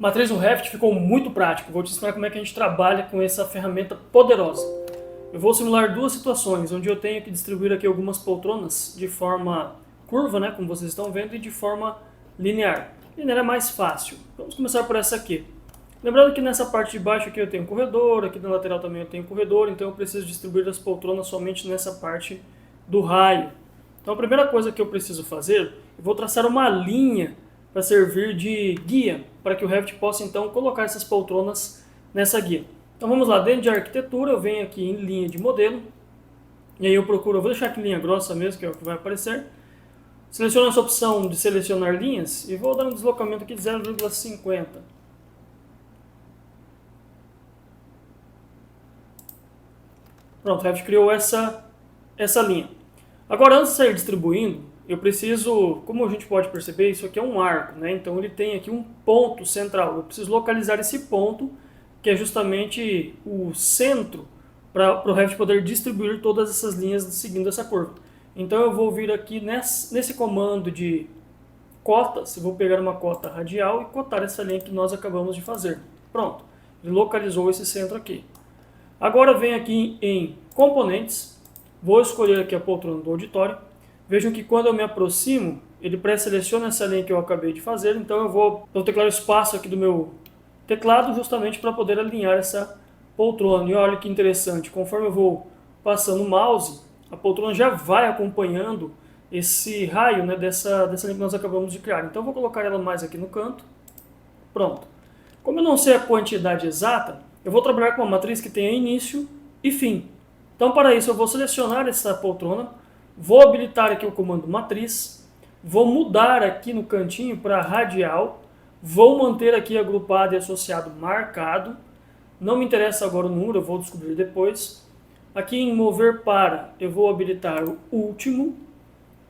Matriz no Revit ficou muito prático. Vou te ensinar como é que a gente trabalha com essa ferramenta poderosa. Eu vou simular duas situações, onde eu tenho que distribuir aqui algumas poltronas de forma curva, né, como vocês estão vendo, e de forma linear. Linear é mais fácil. Vamos começar por essa aqui. Lembrando que nessa parte de baixo aqui eu tenho um corredor, aqui na lateral também eu tenho um corredor, então eu preciso distribuir as poltronas somente nessa parte do raio. Então a primeira coisa que eu preciso fazer, eu vou traçar uma linha para servir de guia, para que o Revit possa então colocar essas poltronas nessa guia. Então vamos lá, dentro de arquitetura eu venho aqui em linha de modelo, e aí eu procuro, eu vou deixar aqui linha grossa mesmo, que é o que vai aparecer. Seleciono essa opção de selecionar linhas e vou dar um deslocamento aqui de 0,50. Pronto, o Revit criou essa linha. Agora, antes de sair distribuindo, eu preciso, como a gente pode perceber, isso aqui é um arco, né? Então ele tem aqui um ponto central. Eu preciso localizar esse ponto, que é justamente o centro, para o Revit poder distribuir todas essas linhas seguindo essa curva. Então eu vou vir aqui nesse comando de cotas, eu vou pegar uma cota radial e cotar essa linha que nós acabamos de fazer. Pronto, ele localizou esse centro aqui. Agora venho aqui em componentes, vou escolher aqui a poltrona do auditório. Vejam que quando eu me aproximo, ele pré-seleciona essa linha que eu acabei de fazer, então eu vou teclar o espaço aqui do meu teclado justamente para poder alinhar essa poltrona. E olha que interessante, conforme eu vou passando o mouse, a poltrona já vai acompanhando esse raio, né, dessa linha que nós acabamos de criar. Então eu vou colocar ela mais aqui no canto. Pronto. Como eu não sei a quantidade exata, eu vou trabalhar com uma matriz que tenha início e fim. Então para isso eu vou selecionar essa poltrona, vou habilitar aqui o comando matriz, vou mudar aqui no cantinho para radial, vou manter aqui agrupado e associado marcado, não me interessa agora o número, eu vou descobrir depois. Aqui em mover para, eu vou habilitar o último,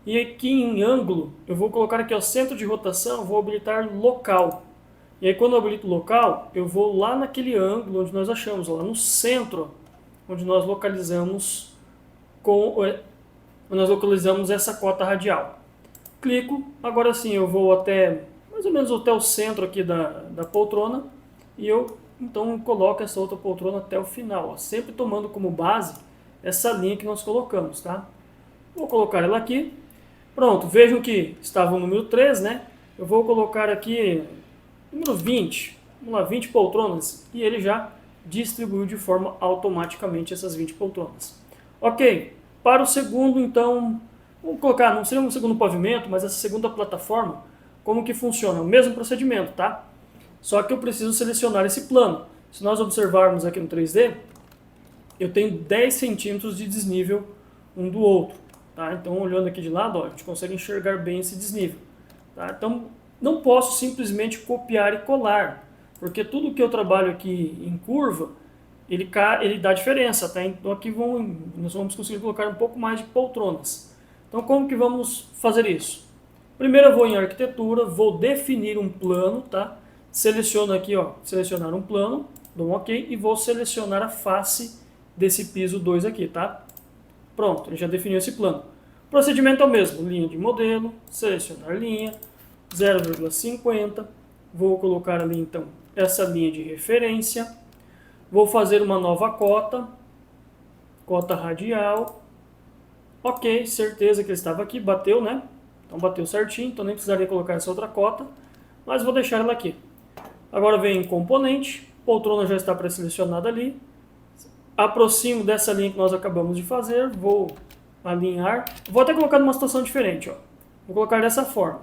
e aqui em ângulo, eu vou colocar aqui o centro de rotação, vou habilitar local. E aí quando eu habilito local, eu vou lá naquele ângulo onde nós achamos, lá no centro, onde nós localizamos essa cota radial. Clico, agora sim eu vou até mais ou menos até o centro aqui da poltrona e eu então coloco essa outra poltrona até o final, ó, sempre tomando como base essa linha que nós colocamos, tá? Vou colocar ela aqui. Pronto, vejam que estava o número 3, né? Eu vou colocar aqui número 20, vamos lá, 20 poltronas, e ele já distribuiu de forma automaticamente essas 20 poltronas. Ok, para o segundo, então, vamos colocar, não seria um segundo pavimento, mas essa segunda plataforma, como que funciona? O mesmo procedimento, tá? Só que eu preciso selecionar esse plano. Se nós observarmos aqui no 3D, eu tenho 10 centímetros de desnível um do outro, tá? Então, olhando aqui de lado, ó, a gente consegue enxergar bem esse desnível, tá? Então, não posso simplesmente copiar e colar, porque tudo que eu trabalho aqui em curva, ele dá diferença, tá? Então aqui nós vamos conseguir colocar um pouco mais de poltronas. Então como que vamos fazer isso? Primeiro eu vou em arquitetura, vou definir um plano, tá? Seleciono aqui, ó, selecionar um plano, dou um OK e vou selecionar a face desse piso 2 aqui, tá? Pronto, ele já definiu esse plano. O procedimento é o mesmo, linha de modelo, selecionar linha, 0,50, vou colocar ali então essa linha de referência, vou fazer uma nova cota radial, ok, certeza que ele estava aqui, bateu, né? Então bateu certinho, então nem precisaria colocar essa outra cota, mas vou deixar ela aqui. Agora vem em componente, poltrona já está pré-selecionada ali, aproximo dessa linha que nós acabamos de fazer, vou alinhar, vou até colocar numa situação diferente, ó. Vou colocar dessa forma.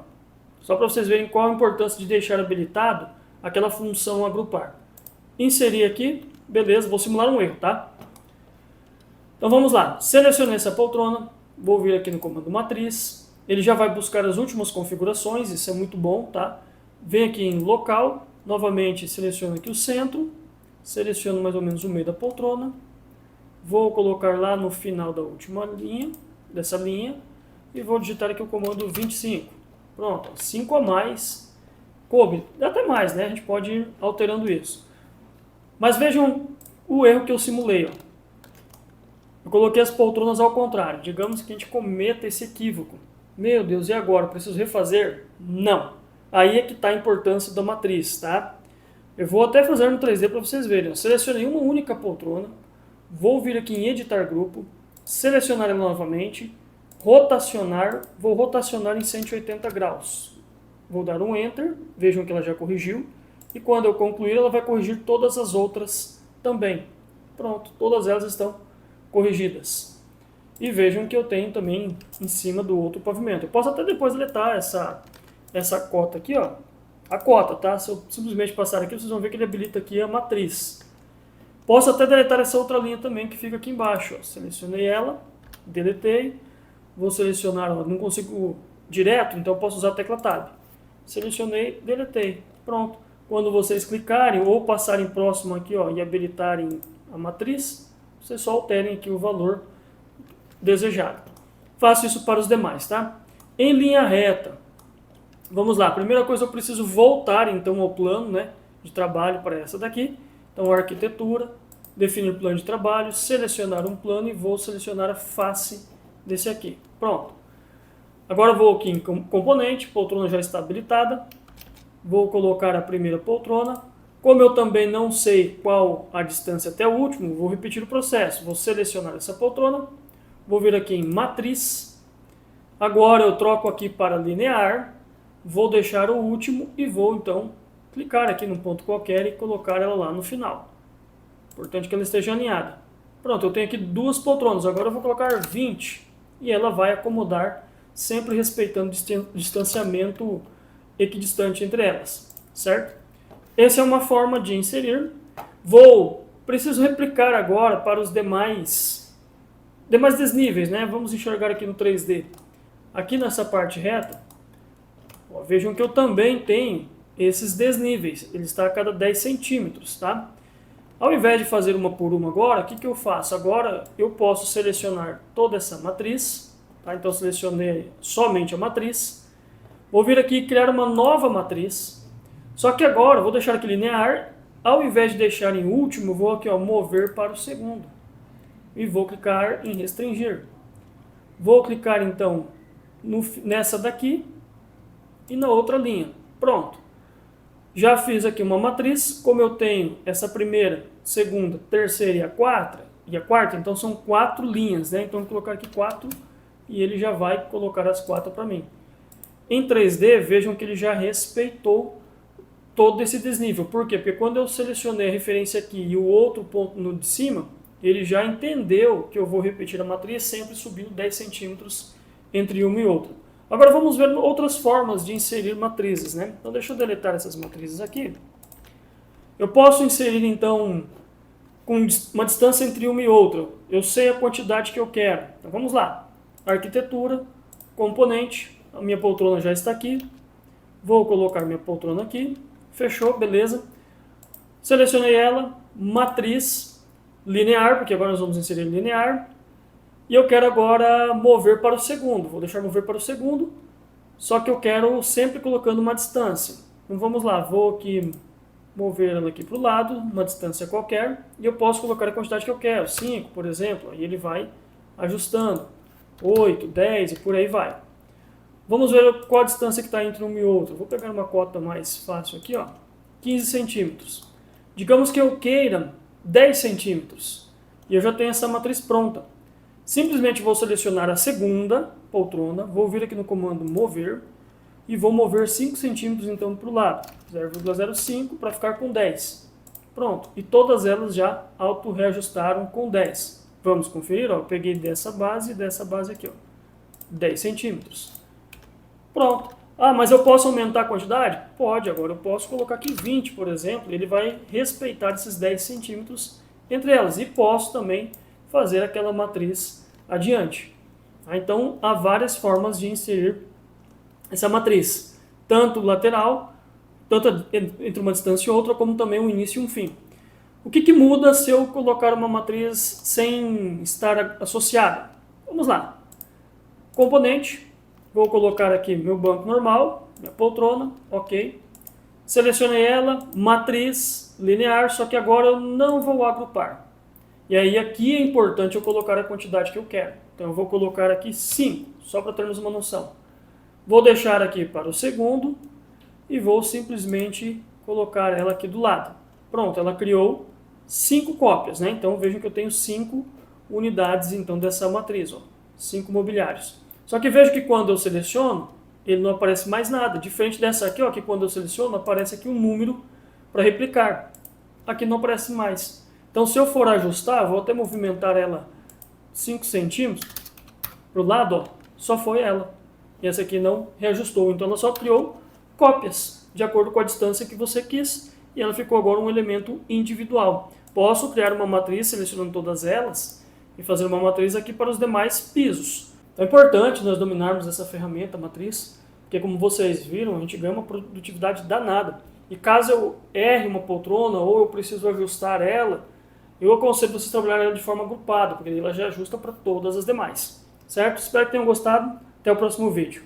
Só para vocês verem qual a importância de deixar habilitado aquela função agrupar. Inserir aqui, beleza, vou simular um erro, tá? Então vamos lá, selecionei essa poltrona, vou vir aqui no comando matriz, ele já vai buscar as últimas configurações, isso é muito bom, tá? Venho aqui em local, novamente seleciono aqui o centro, seleciono mais ou menos o meio da poltrona, vou colocar lá no final da última linha, dessa linha, e vou digitar aqui o comando 25. Pronto, 5 a mais, coube, até mais, né? A gente pode ir alterando isso. Mas vejam o erro que eu simulei, ó. Eu coloquei as poltronas ao contrário. Digamos que a gente cometa esse equívoco. Meu Deus, e agora? Preciso refazer? Não. Aí é que está a importância da matriz, tá? Eu vou até fazer no 3D para vocês verem. Eu selecionei uma única poltrona, vou vir aqui em editar grupo, selecionar ela novamente, rotacionar, vou rotacionar em 180 graus. Vou dar um Enter, vejam que ela já corrigiu, e quando eu concluir ela vai corrigir todas as outras também. Pronto, todas elas estão corrigidas. E vejam que eu tenho também em cima do outro pavimento. Eu posso até depois deletar essa cota aqui, ó. A cota, tá? Se eu simplesmente passar aqui, vocês vão ver que ele habilita aqui a matriz. Posso até deletar essa outra linha também que fica aqui embaixo, ó. Selecionei ela, deletei. Vou selecionar, ó, não consigo direto, então eu posso usar a tecla Tab. Selecionei, deletei. Pronto. Quando vocês clicarem ou passarem próximo aqui, ó, e habilitarem a matriz, vocês só alterem aqui o valor desejado. Faço isso para os demais, tá? Em linha reta. Vamos lá, primeira coisa eu preciso voltar então ao plano, né, de trabalho para essa daqui. Então arquitetura, definir plano de trabalho, selecionar um plano e vou selecionar a face desse aqui. Pronto. Agora vou aqui em componente, poltrona já está habilitada. Vou colocar a primeira poltrona. Como eu também não sei qual a distância até o último, vou repetir o processo. Vou selecionar essa poltrona, vou vir aqui em matriz. Agora eu troco aqui para linear. Vou deixar o último e vou então clicar aqui num ponto qualquer e colocar ela lá no final. Importante que ela esteja alinhada. Pronto, eu tenho aqui duas poltronas, agora eu vou colocar 20 e ela vai acomodar, sempre respeitando o distanciamento equidistante entre elas, certo? Essa é uma forma de inserir. Preciso replicar agora para os demais desníveis, né? Vamos enxergar aqui no 3D. Aqui nessa parte reta, ó, vejam que eu também tenho esses desníveis, ele está a cada 10 centímetros, tá? Ao invés de fazer uma por uma agora, o que eu faço? Agora eu posso selecionar toda essa matriz, tá? Então selecionei somente a matriz, vou vir aqui e criar uma nova matriz, só que agora vou deixar aqui linear, ao invés de deixar em último, vou aqui, ó, mover para o segundo, e vou clicar em restringir. Vou clicar então nessa daqui, e na outra linha. Pronto. Já fiz aqui uma matriz, como eu tenho essa primeira, segunda, terceira e a quarta, então são 4 linhas, né? Então eu vou colocar aqui 4 e ele já vai colocar as 4 para mim. Em 3D, vejam que ele já respeitou todo esse desnível. Por quê? Porque quando eu selecionei a referência aqui e o outro ponto no de cima, ele já entendeu que eu vou repetir a matriz sempre subindo 10 centímetros entre uma e outra. Agora vamos ver outras formas de inserir matrizes, né? Então deixa eu deletar essas matrizes aqui. Eu posso inserir então com uma distância entre uma e outra. Eu sei a quantidade que eu quero. Então vamos lá. Arquitetura, componente, a minha poltrona já está aqui. Vou colocar minha poltrona aqui. Fechou, beleza. Selecionei ela, matriz, linear, porque agora nós vamos inserir linear. E eu quero agora mover para o segundo. Vou deixar mover para o segundo, só que eu quero sempre colocando uma distância. Então vamos lá, vou aqui mover ela aqui para o lado, uma distância qualquer, e eu posso colocar a quantidade que eu quero, 5, por exemplo, aí ele vai ajustando, 8, 10 e por aí vai. Vamos ver qual a distância que está entre um e outro. Vou pegar uma cota mais fácil aqui, ó, 15 centímetros. Digamos que eu queira 10 centímetros, e eu já tenho essa matriz pronta. Simplesmente vou selecionar a segunda poltrona, vou vir aqui no comando mover e vou mover 5 centímetros então para o lado, 0,05 para ficar com 10. Pronto, e todas elas já auto-reajustaram com 10. Vamos conferir, ó, eu peguei dessa base e dessa base aqui, ó, 10 centímetros. Pronto. Ah, mas eu posso aumentar a quantidade? Pode, agora eu posso colocar aqui 20, por exemplo, ele vai respeitar esses 10 centímetros entre elas. E posso também fazer aquela matriz adiante. Então, há várias formas de inserir essa matriz, tanto lateral, tanto entre uma distância e outra, como também um início e um fim. O que muda se eu colocar uma matriz sem estar associada? Vamos lá. Componente, vou colocar aqui meu banco normal, minha poltrona, ok. Selecionei ela, matriz linear, só que agora eu não vou agrupar. E aí aqui é importante eu colocar a quantidade que eu quero. Então eu vou colocar aqui 5, só para termos uma noção. Vou deixar aqui para o segundo e vou simplesmente colocar ela aqui do lado. Pronto, ela criou 5 cópias, né? Então vejam que eu tenho 5 unidades então dessa matriz, ó, 5 mobiliários. Só que veja que quando eu seleciono, ele não aparece mais nada, diferente dessa aqui, ó, que quando eu seleciono aparece aqui um número para replicar. Aqui não aparece mais. Então se eu for ajustar, vou até movimentar ela 5 centímetros para o lado, ó, só foi ela. E essa aqui não reajustou, então ela só criou cópias de acordo com a distância que você quis e ela ficou agora um elemento individual. Posso criar uma matriz selecionando todas elas e fazer uma matriz aqui para os demais pisos. Então é importante nós dominarmos essa ferramenta matriz, porque como vocês viram, a gente ganha uma produtividade danada. E caso eu erre uma poltrona ou eu preciso ajustar ela, eu aconselho vocês trabalharem ela de forma agrupada, porque ela já ajusta para todas as demais. Certo? Espero que tenham gostado. Até o próximo vídeo.